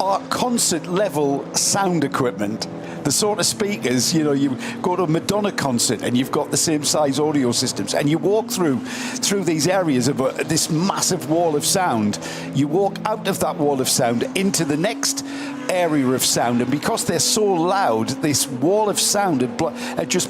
are concert-level sound equipment. The sort of speakers, you know, you go to a Madonna concert and you've got the same size audio systems, and you walk through these areas of this massive wall of sound. You walk out of that wall of sound into the next area of sound, and because they're so loud, this wall of sound are just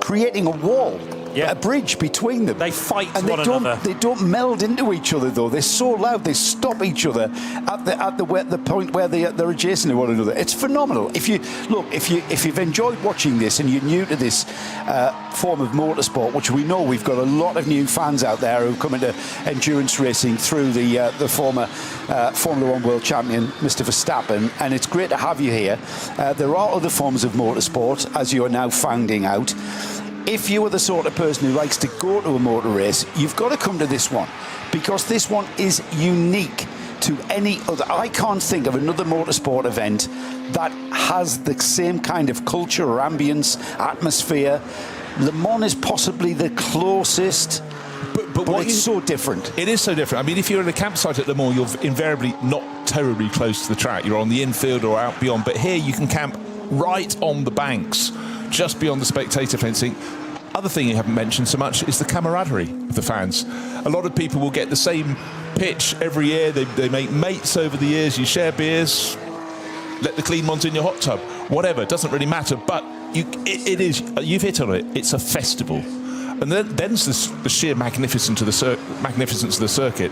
creating a wall. Yeah. A bridge between them. They fight and one another. They don't meld into each other, though. They're so loud, they stop each other at the point where they're adjacent to one another. It's phenomenal. If you've enjoyed watching this and you're new to this form of motorsport, which we know we've got a lot of new fans out there who come into endurance racing through the former Formula One world champion, Mr. Verstappen, and it's great to have you here. There are other forms of motorsport, as you are now finding out. If you are the sort of person who likes to go to a motor race, you've got to come to this one, because this one is unique to any other. I can't think of another motorsport event that has the same kind of culture or ambience, atmosphere. Le Mans is possibly the closest, but it's so different. It is so different. I mean, if you're in a campsite at Le Mans, you're invariably not terribly close to the track. You're on the infield or out beyond, but here you can camp right on the banks, just beyond the spectator fencing. Other thing you haven't mentioned so much is the camaraderie of the fans. A lot of people will get the same pitch every year. They make mates over the years. You share beers, let the clean ones in your hot tub, whatever. It doesn't really matter. But you've hit on it. It's a festival. And then there's the sheer magnificence of the circuit.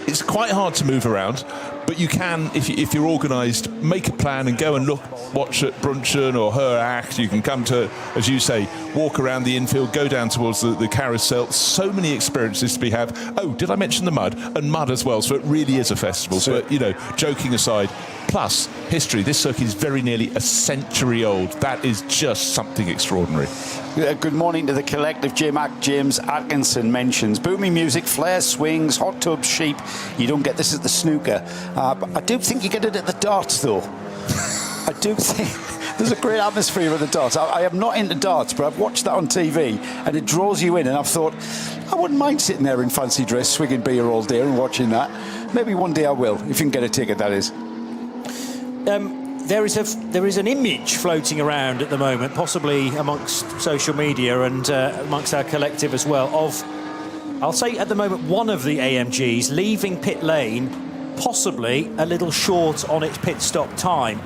It's quite hard to move around, but you can, if you're organised, make a plan and go and watch at Brunchen or Her Acht. You can come to, as you say, walk around the infield, go down towards the carousel. So many experiences to be had. Oh, did I mention the mud? And mud as well, so it really is a festival. But, you know, joking aside, plus history. This circuit is very nearly a century old. That is just something extraordinary. Good morning to the collective. James Atkinson mentions booming music, flares, swings, hot tubs, sheep. You don't get this at the snooker. But I do think you get it at the darts, though. I do think there's a great atmosphere at the darts. I am not into darts, but I've watched that on TV, and it draws you in, and I've thought, I wouldn't mind sitting there in fancy dress, swigging beer all day and watching that. Maybe one day I will, if you can get a ticket, that is. There is an image floating around at the moment, possibly amongst social media and amongst our collective as well, of, I'll say at the moment, one of the AMGs leaving pit lane, possibly a little short on its pit stop time,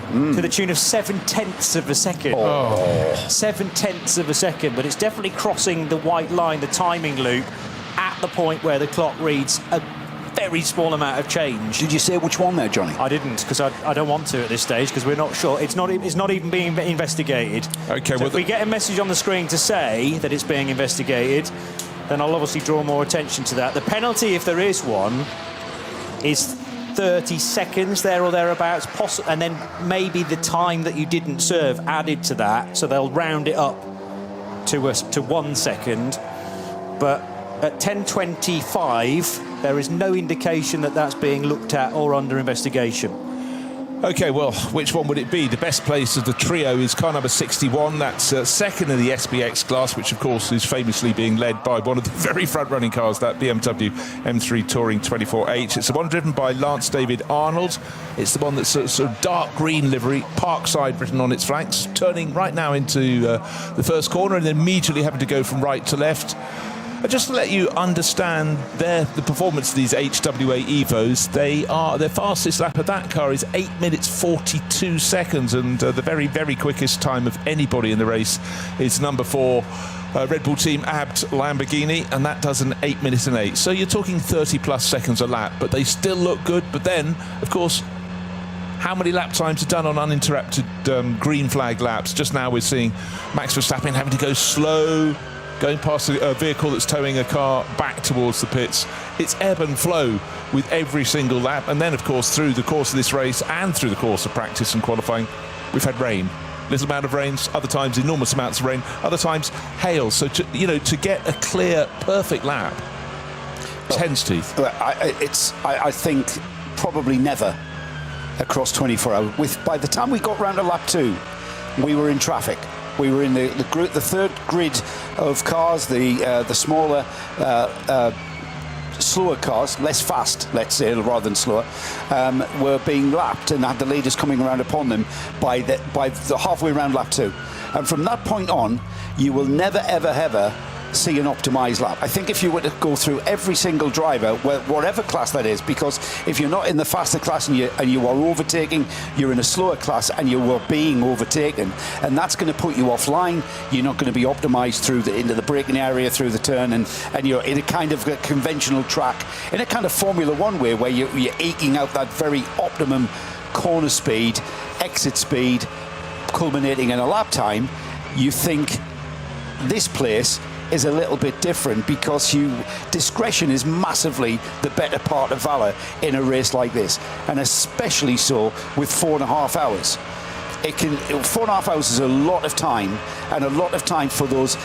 to the tune of 7/10 of a second. 7/10 of a second, but it's definitely crossing the white line, the timing loop, at the point where the clock reads a very small amount of change. Did you say which one there, Johnny? I didn't, because I don't want to at this stage, because we're not sure. It's not even being investigated. Okay. So if we get a message on the screen to say that it's being investigated, then I'll obviously draw more attention to that. The penalty, if there is one, is 30 seconds there or thereabouts, and then maybe the time that you didn't serve added to that, so they'll round it up to 1 second. But at 10:25, there is no indication that that's being looked at or under investigation. OK, well, which one would it be? The best place of the trio is car number 61. That's second in the SBX class, which, of course, is famously being led by one of the very front-running cars, that BMW M3 Touring 24H. It's the one driven by Lance David Arnold. It's the one that's a sort of dark green livery, Parkside written on its flanks, turning right now into the first corner and then immediately having to go from right to left. Just to let you understand the performance of these HWA Evos, their fastest lap of that car is 8 minutes 42 seconds, and the very, very quickest time of anybody in the race is number 4 Red Bull team Abt Lamborghini, and that does an 8 minutes and 8. So you're talking 30 plus seconds a lap, but they still look good. But then, of course, how many lap times are done on uninterrupted green flag laps? Just now we're seeing Max Verstappen having to go slow, going past a vehicle that's towing a car back towards the pits. It's ebb and flow with every single lap. And then, of course, through the course of this race and through the course of practice and qualifying, we've had rain. Little amount of rains, other times enormous amounts of rain, other times hail. So, to get a clear, perfect lap, it's hen's teeth. I think probably never across 24 hours. By the time we got round to lap 2, we were in traffic. We were in the third grid of cars, the smaller slower cars, less fast, let's say, rather than slower, were being lapped and had the leaders coming around upon them by the halfway around lap 2. And from that point on, you will never, ever, ever see an optimized lap. I think if you were to go through every single driver, whatever class that is, because if you're not in the faster class and you are overtaking, you're in a slower class and you are being overtaken, and that's going to put you offline. You're not going to be optimized into the braking area, through the turn, and you're in a kind of a conventional track, in a kind of Formula One way, where you're eking out that very optimum corner speed, exit speed, culminating in a lap time. You think this place is a little bit different, because discretion is massively the better part of valor in a race like this, and especially so with 4.5 hours. 4.5 hours is a lot of time, and a lot of time for those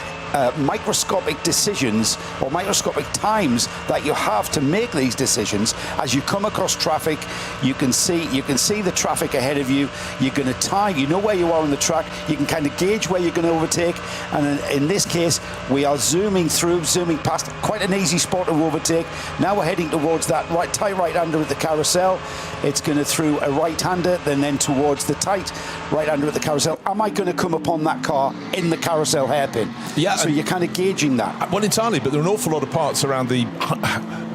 microscopic decisions or microscopic times that you have to make these decisions. As you come across traffic, you can see the traffic ahead of you. You're going to time. You know where you are on the track. You can kind of gauge where you're going to overtake. And in this case, we are zooming past quite an easy spot to overtake. Now we're heading towards that tight right-hander at the carousel. It's going to through a right-hander, then towards the tight right-hander at the carousel. Am I going to come upon that car in the carousel hairpin? Yeah. So you're kind of gauging that. Well, entirely, but there are an awful lot of parts around the,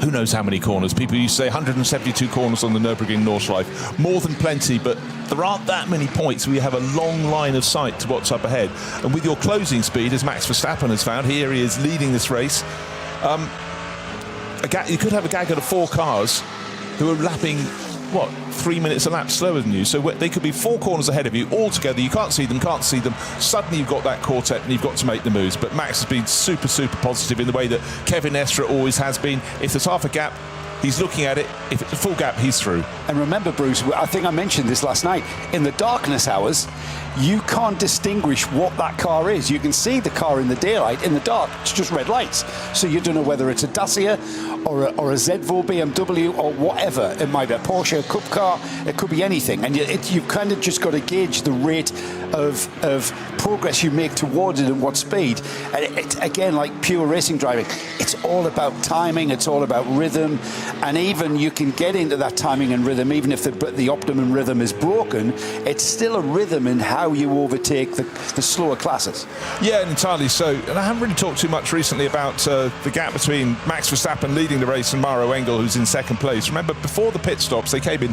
who knows how many corners. People used to say 172 corners on the Nürburgring Nordschleife. More than plenty, but there aren't that many points where you have a long line of sight to what's up ahead. And with your closing speed, as Max Verstappen has found, here he is leading this race. You could have a gaggle of 4 cars who are lapping, 3 minutes a lap slower than you. So they could be 4 corners ahead of you all together. You can't see them. Suddenly you've got that quartet and you've got to make the moves. But Max has been super, super positive in the way that Kevin Estre always has been. If there's half a gap, he's looking at it. If it's a full gap, he's through. And remember, Bruce, I think I mentioned this last night, in the darkness hours, you can't distinguish what that car is. You can see the car in the daylight. In the dark, it's just red lights. So you don't know whether it's a Dacia or a Zevo BMW or whatever. It might be a Porsche, a Cup car. It could be anything. And you've kind of just got to gauge the rate of progress you make towards it and what speed. And it's, again, like pure racing driving, it's all about timing. It's all about rhythm. And even you can get into that timing and rhythm, even if the optimum rhythm is broken, it's still a rhythm in how you overtake the slower classes. Yeah, entirely so. And I haven't really talked too much recently about the gap between Max Verstappen leading the race and Mauro Engel, who's in second place. Remember, before the pit stops, they came in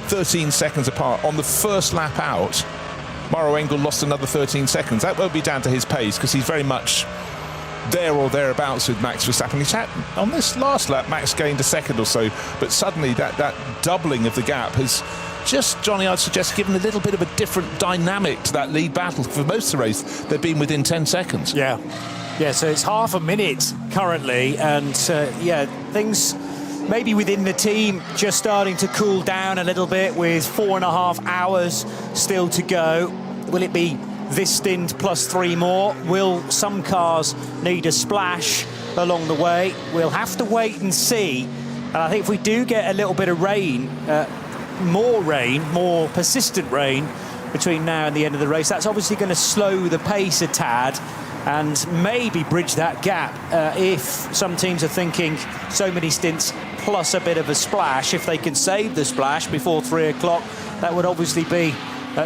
13 seconds apart. On the first lap out, Mauro Engel lost another 13 seconds. That won't be down to his pace, because he's very much there or thereabouts with Max Verstappen. On this last lap, Max gained a second or so, but suddenly that doubling of the gap has just, Johnny, I'd suggest, given a little bit of a different dynamic to that lead battle. For most of the race, they've been within 10 seconds. Yeah, so it's half a minute currently, and things maybe within the team just starting to cool down a little bit, with 4.5 hours still to go. Will it be this stint plus 3 more? Will some cars need a splash along the way? We'll have to wait and see. And I think if we do get a little bit of rain, more persistent rain between now and the end of the race, that's obviously going to slow the pace a tad and maybe bridge that gap. If some teams are thinking so many stints plus a bit of a splash, if they can save the splash before 3 o'clock, that would obviously be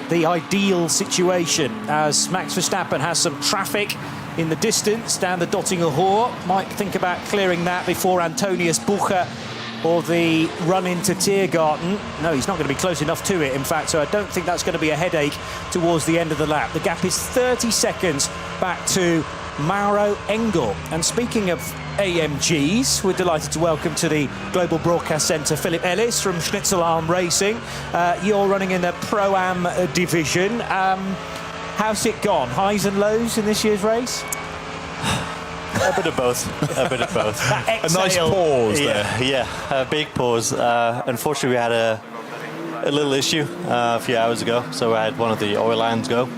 the ideal situation, as Max Verstappen has some traffic in the distance down the Dottinger Hoor. Might think about clearing that before Antonius Bucher or the run into Tiergarten. No, he's not going to be close enough to it, in fact, so I don't think that's going to be a headache towards the end of the lap. The gap is 30 seconds back to Mauro Engel. And speaking of AMGs, we're delighted to welcome to the Global Broadcast Centre Philip Ellis from Schnitzelarm Racing. You're running in the Pro-Am division. How's it gone? Highs and lows in this year's race? A bit of both. A bit of both. A nice pause there. Yeah, a big pause. Unfortunately, we had a little issue a few hours ago, so we had one of the oil lines go.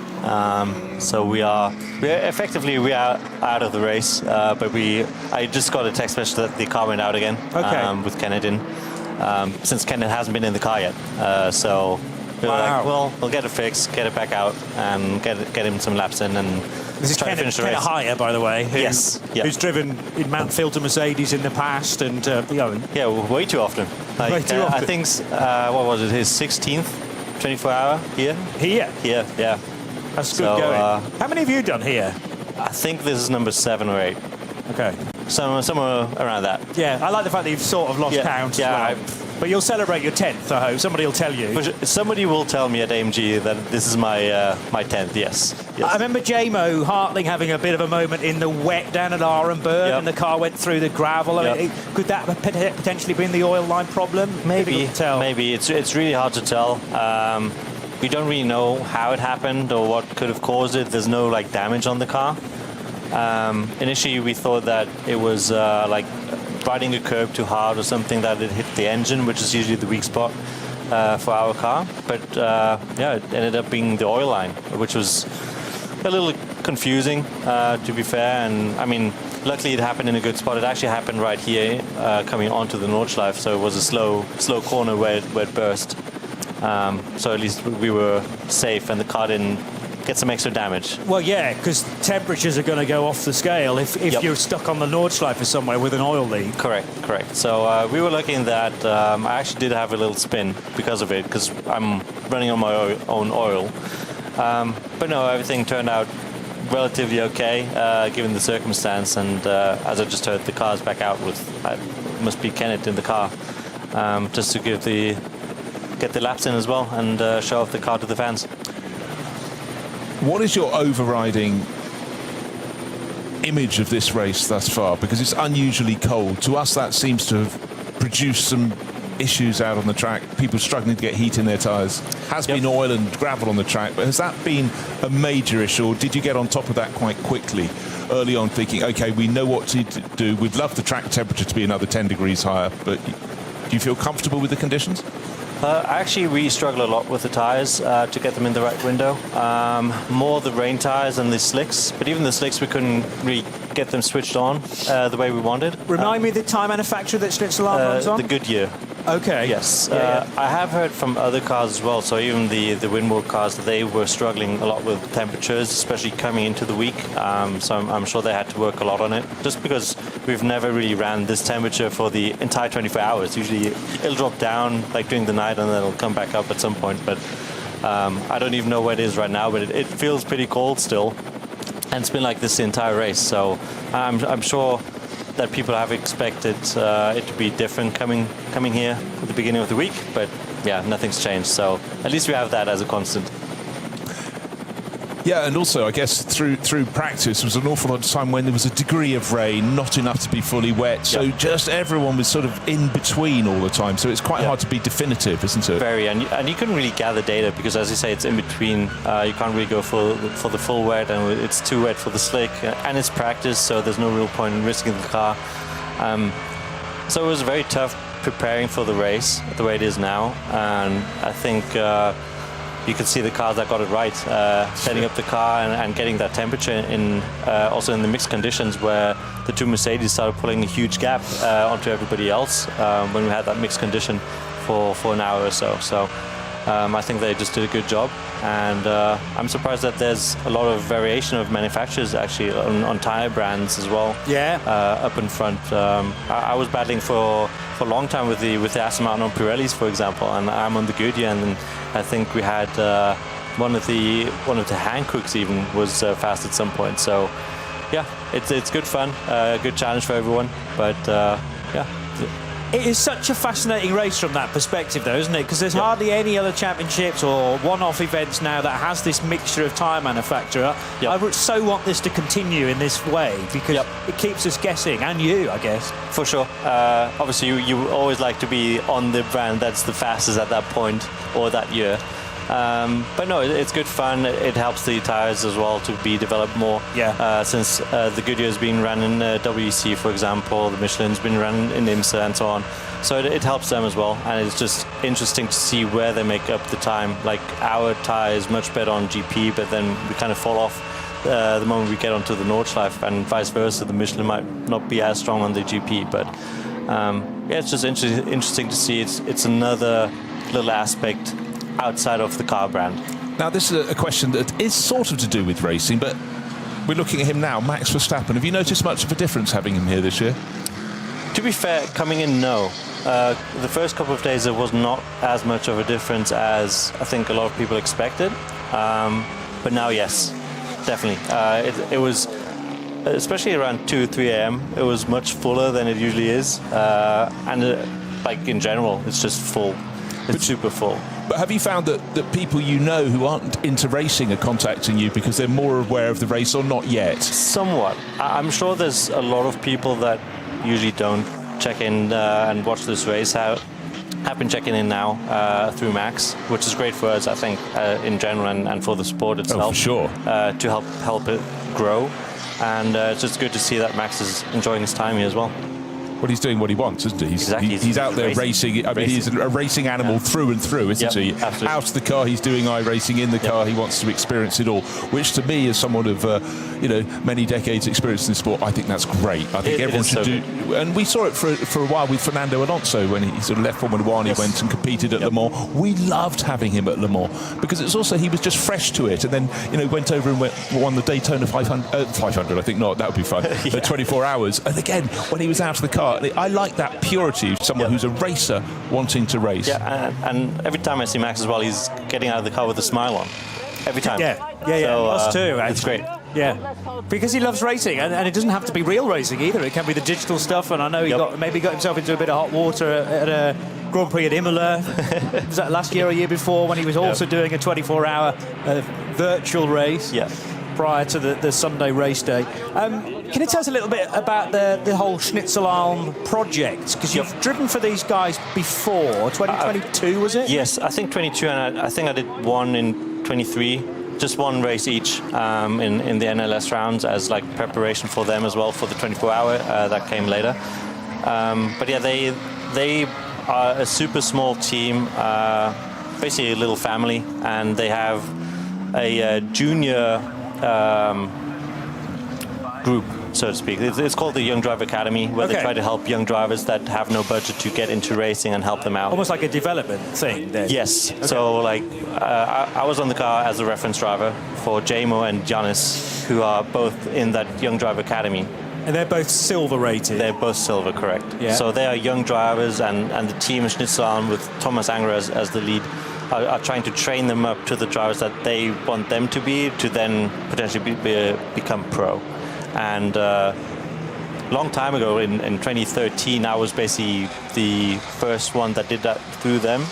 So we are out of the race, but I just got a text message that the car went out again. Okay. With Kenneth in, since Kenneth hasn't been in the car yet. So We were Wow. like, well, we'll get it fixed, get it back out, and get him some laps in, and This is try to finish the Kenneth race. Higher, by the way, Yes, yeah. who's driven in Mount Filter Mercedes in the past, and Yeah, way too often. Like, Way too I often. think, what was it, his 16th 24-hour here? here. Here, yeah. That's good So, going. uh, How many have you done here? I think this is number 7 or 8. Okay. Somewhere around that. Yeah, I like the fact that you've sort of lost Yeah, count yeah, as well. But you'll celebrate your 10th, I hope. Somebody will tell you. For sure. Somebody will tell me at AMG that this is my my 10th, yes. I remember JMO Hartling having a bit of a moment in the wet down at Arenberg, Yep. and the car went through the gravel. I mean, Yep. could that have potentially been the oil line problem? Maybe, Difficult to tell. maybe. It's really hard to tell. We don't really know how it happened or what could have caused it. There's no like damage on the car. Initially, we thought that it was like riding a curb too hard or something, that it hit the engine, which is usually the weak spot for our car. But yeah, it ended up being the oil line, which was a little confusing, to be fair. And I mean, luckily it happened in a good spot. It actually happened right here, coming onto the Nordschleife, so it was a slow corner where it burst. So at least we were safe, and the car didn't get some extra damage. Well, yeah, because temperatures are going to go off the scale if Yep. you're stuck on the Nordschleife somewhere with an oil leak. Correct. So we were lucky in that I actually did have a little spin because of it, because I'm running on my own oil. But no, everything turned out relatively okay, given the circumstance. And as I just heard, the car's back out with, must be Kenneth in the car, just to get the laps in as well and show off the car to the fans. What is your overriding image of this race thus far? Because it's unusually cold. To us, that seems to have produced some issues out on the track. People struggling to get heat in their tyres. Has been oil and gravel on the track, but has that been a major issue, or did you get on top of that quite quickly early on, thinking, OK, we know what to do. We'd love the track temperature to be another 10 degrees higher, but do you feel comfortable with the conditions? Actually, we struggle a lot with the tyres to get them in the right window. More the rain tyres than the slicks, but even the slicks we couldn't really get them switched on the way we wanted. Remind me the tyre manufacturer that Schlitz Alarm runs on? The Goodyear. Okay. Yes. Yeah. I have heard from other cars as well, so even the Winward cars, they were struggling a lot with temperatures, especially coming into the week. So I'm sure they had to work a lot on it, just because we've never really ran this temperature for the entire 24 hours. Usually it'll drop down like during the night and then it'll come back up at some point. But I don't even know where it is right now, but it feels pretty cold still. And it's been like this the entire race. So I'm sure that people have expected it to be different coming here at the beginning of the week, but yeah, nothing's changed. So at least we have that as a constant. Yeah, and also I guess through practice there was an awful lot of time when there was a degree of rain, not enough to be fully wet. So just everyone was sort of in between all the time. So it's quite hard to be definitive, isn't it? Very, and you couldn't really gather data because, as you say, it's in between. You can't really go for the full wet, and it's too wet for the slick, and it's practice, so there's no real point in risking the car. So it was very tough preparing for the race the way it is now, and I think you could see the cars that got it right, setting up the car and getting that temperature in, also in the mixed conditions where the two Mercedes started pulling a huge gap onto everybody else when we had that mixed condition for an hour or so. So I think they just did a good job, and I'm surprised that there's a lot of variation of manufacturers actually on tire brands as well. Yeah. Up in front. I was battling for a long time with the Aston Martin on Pirellis, for example, and I'm on the Goodyear, and I think we had one of the Hancocks even was fast at some point. So yeah, it's good fun, good challenge for everyone. But yeah. It is such a fascinating race from that perspective, though, isn't it? Because there's hardly any other championships or one-off events now that has this mixture of tyre manufacturer. I would so want this to continue in this way because it keeps us guessing, and you, I guess. For sure. Obviously, you always like to be on the brand that's the fastest at that point or that year. But no, it's good fun. It helps the tyres as well to be developed more. Since the Goodyear's been run in WEC, for example, the Michelin's been run in IMSA and so on. So it helps them as well. And it's just interesting to see where they make up the time. Like our tyre is much better on GP, but then we kind of fall off the moment we get onto the Nordschleife, and vice versa. The Michelin might not be as strong on the GP, but yeah, it's just interesting to see. It's another little aspect outside of the car brand. Now, this is a question that is sort of to do with racing, but we're looking at him now, Max Verstappen. Have you noticed much of a difference having him here this year? To be fair, coming in, no. The first couple of days, there was not as much of a difference as I think a lot of people expected. But now, yes, definitely. It was, especially around 2, 3 a.m., it was much fuller than it usually is. Like in general, it's just full. It's super full. But have you found that people you know who aren't into racing are contacting you because they're more aware of the race, or not yet? Somewhat. I'm sure there's a lot of people that usually don't check in and watch this race have been checking in now through Max, which is great for us, I think, in general, and for the sport itself. Oh, for sure. To help it grow. And it's just good to see that Max is enjoying his time here as well. Well, he's doing what he wants, isn't he? Exactly. He's out there racing. I mean, he's a racing animal through and through, isn't he? Absolutely. Out of the car, he's doing iRacing. In the car, he wants to experience it all. Which, to me, as someone of many decades' experience in the sport, I think that's great. I think everyone should do. And we saw it for a while with Fernando Alonso when he sort of left Formula One. He went and competed at Le Mans. We loved having him at Le Mans because it's also he was just fresh to it, and then went over and won the Daytona 500. 500, I think not. That would be fun. But 24 hours. And again, when he was out of the car. I like that purity of someone who's a racer wanting to race. Yeah, and every time I see Max as well, he's getting out of the car with a smile on. Every time. Yeah. So, us too, actually. It's great. Yeah, because he loves racing, and it doesn't have to be real racing either. It can be the digital stuff, and I know he got himself into a bit of hot water at a Grand Prix at Imola. Was that last year or year before when he was also doing a 24-hour virtual race? Yeah. Prior to the Sunday race day. Can you tell us a little bit about the whole Schnitzelalm project? Because you've driven for these guys before, 2022 was it? Yes, I think 22, and I think I did one in 23, just one race each in the NLS rounds as like preparation for them as well for the 24-hour that came later. But yeah, they are a super small team, basically a little family, and they have a junior group, so to speak. It's called the Young Driver Academy, where they try to help young drivers that have no budget to get into racing and help them out. Almost like a development thing then. Yes. Okay. So like I was on the car as a reference driver for Jamo and Giannis, who are both in that Young Driver Academy. And they're both silver rated. They're both silver, correct. Yeah. So they are young drivers, and the team of Schnitzelalm with Thomas Anger as the lead are trying to train them up to the drivers that they want them to be, to then potentially become pro. And long time ago, in 2013, I was basically the first one that did that through them.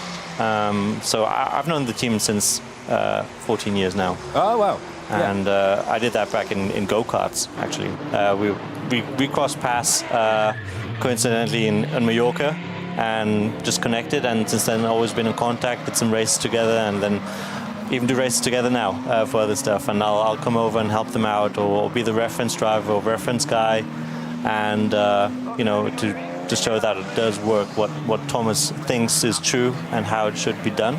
So I've known the team since 14 years now. Oh, wow. And I did that back in go-karts, actually. We crossed paths coincidentally in Mallorca, and just connected, and since then always been in contact, did some races together, and then even do races together now for other stuff. And I'll come over and help them out, or be the reference driver or reference guy, and to show that it does work, what Thomas thinks is true and how it should be done.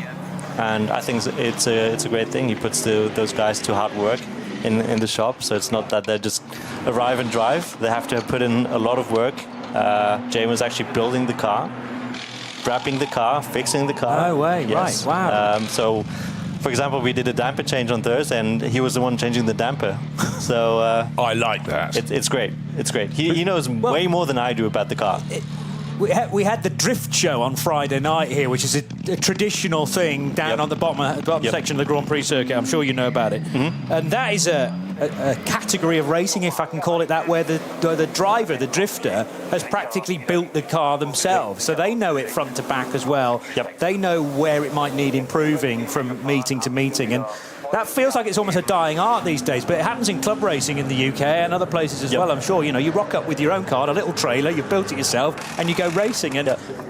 And I think it's a great thing. He puts those guys to hard work in the shop, so it's not that they just arrive and drive. They have to put in a lot of work. James was actually building the car, wrapping the car, fixing the car. Oh, way, yes. Right, wow. So, for example, we did a damper change on Thursday, and he was the one changing the damper. So I like that. It's great. It's great. He knows way more than I do about the car. We had the drift show on Friday night here, which is a traditional thing down on the bottom section of the Grand Prix circuit. I'm sure you know about it. Mm-hmm. And that is a category of racing, if I can call it that, where the driver, the drifter, has practically built the car themselves. So they know it front to back as well. Yep. They know where it might need improving from meeting to meeting. And that feels like it's almost a dying art these days, but it happens in club racing in the UK and other places as well, I'm sure. You rock up with your own car, a little trailer, you've built it yourself, and you go racing. And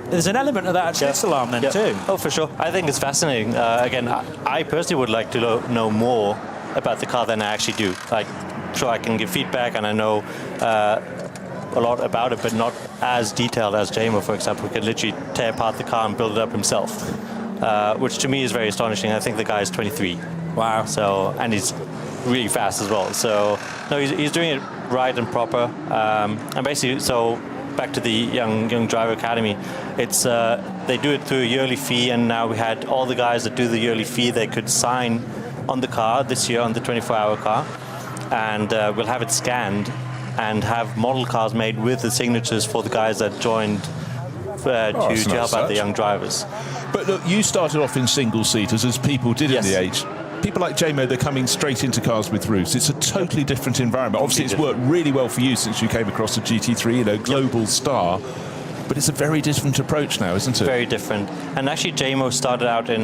there's an element of that at Schnitzelalm then too. Oh, for sure. I think it's fascinating. Again, I personally would like to know more about the car than I actually do. Like, sure, I can give feedback, and I know a lot about it, but not as detailed as Jamo, for example, who can literally tear apart the car and build it up himself, which to me is very astonishing. I think the guy is 23. Wow. So, and he's really fast as well. So, no, he's doing it right and proper. And basically, so back to the young driver academy. It's they do it through a yearly fee, and now we had all the guys that do the yearly fee. They could sign on the car this year, on the 24-hour car, and we'll have it scanned and have model cars made with the signatures for the guys that joined to help out the young drivers. But look, you started off in single-seaters, as people did in the age. People like JMO, they're coming straight into cars with roofs. It's a totally different environment. Obviously, it's worked really well for you since you came across the GT3, you know, global star. But it's a very different approach now, isn't it? Very different. And actually, JMO started out in